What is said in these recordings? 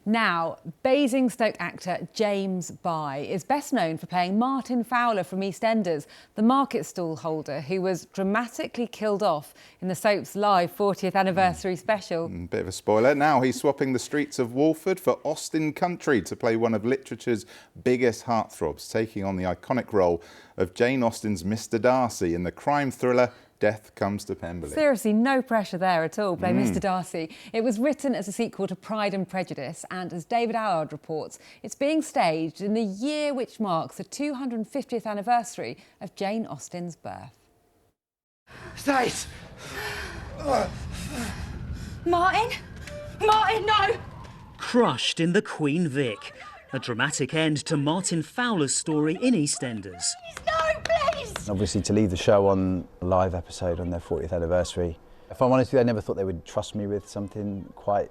Now, Basingstoke actor James Bye is best known for playing Martin Fowler from EastEnders, the market stall holder who was dramatically killed off in the soap's live 40th anniversary special. Bit of a spoiler. Now he's swapping the streets of Walford for Austin Country to play one of literature's biggest heartthrobs, taking on the iconic role of Jane Austen's Mr. Darcy in the crime thriller Death Comes to Pemberley. Seriously, no pressure there at all, playing Mr. Darcy. It was written as a sequel to Pride and Prejudice, and as David Allard reports, it's being staged in the year which marks the 250th anniversary of Jane Austen's birth. Stace! Martin? Martin, no! Crushed in the Queen Vic. A dramatic end to Martin Fowler's story in EastEnders. No, please! Obviously, to leave the show on a live episode on their 40th anniversary. If I'm honest with you, I never thought they would trust me with something quite,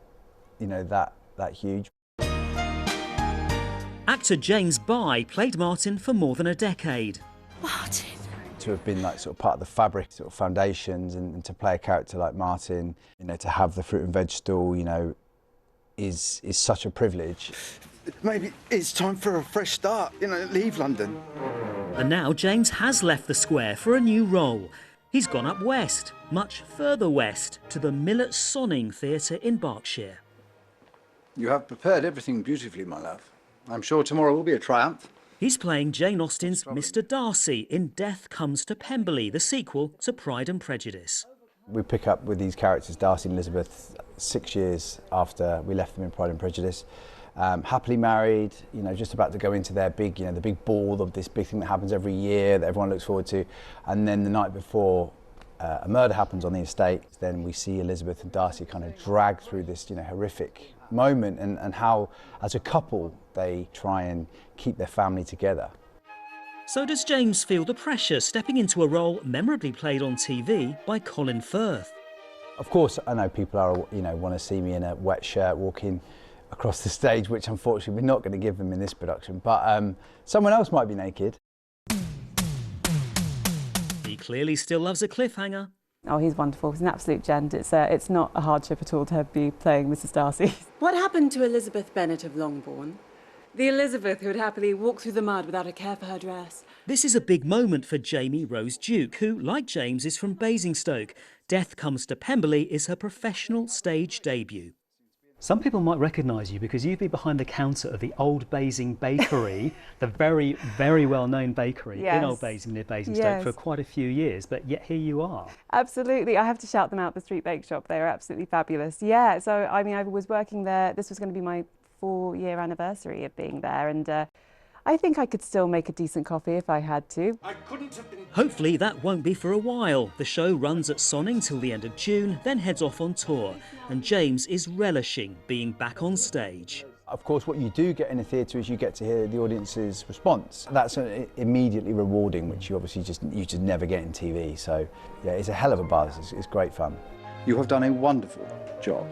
that huge. Actor James Bye played Martin for more than a decade. Martin. To have been part of the fabric, foundations, and to play a character like Martin, to have the fruit and veg stall, is such a privilege. Maybe it's time for a fresh start, leave London. And now James has left the square for a new role. He's gone up west, much further west, to the Millet Sonning Theatre in Berkshire. You have prepared everything beautifully, my love. I'm sure tomorrow will be a triumph. He's playing Jane Austen's Mr. Darcy in Death Comes to Pemberley, the sequel to Pride and Prejudice. We pick up with these characters, Darcy and Elizabeth, 6 years after we left them in Pride and Prejudice. Happily married, just about to go into their big, the big ball of this big thing that happens every year that everyone looks forward to. And then the night before, a murder happens on the estate. Then we see Elizabeth and Darcy kind of drag through this, horrific moment and how, as a couple, they try and keep their family together. So does James feel the pressure stepping into a role memorably played on TV by Colin Firth? Of course, I know people are, want to see me in a wet shirt walking across the stage, which unfortunately we're not going to give them in this production, but someone else might be naked. He clearly still loves a cliffhanger. Oh, he's wonderful. He's an absolute gent. It's not a hardship at all to be playing Mrs. Darcy. What happened to Elizabeth Bennet of Longbourn? The Elizabeth who would happily walk through the mud without a care for her dress. This is a big moment for Jamie Rose Duke, who, like James, is from Basingstoke. Death Comes to Pemberley is her professional stage debut. Some people might recognise you because you've been behind the counter of the Old Basing Bakery, the very, very well-known bakery in Old Basing near Basingstoke for quite a few years, but yet here you are. Absolutely. I have to shout them out, the street bake shop. They are absolutely fabulous. Yeah, so I mean, I was working there. This was going to be my 4-year anniversary of being there, and I think I could still make a decent coffee if I had to. Hopefully that won't be for a while. The show runs at Sonning till the end of June, then heads off on tour. And James is relishing being back on stage. Of course, what you do get in a theatre is you get to hear the audience's response. That's immediately rewarding, which you obviously just never get in TV. So, yeah, it's a hell of a buzz. It's great fun. You have done a wonderful job.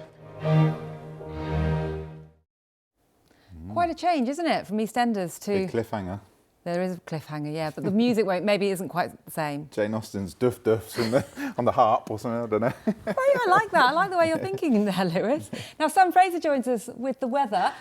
Quite a change, isn't it, from EastEnders to... Big cliffhanger. There is a cliffhanger, yeah, but the music maybe isn't quite the same. Jane Austen's duff-duffs on the harp or something, I don't know. Well, yeah, I like that. I like the way you're thinking there, Lewis. Now, Sam Fraser joins us with the weather.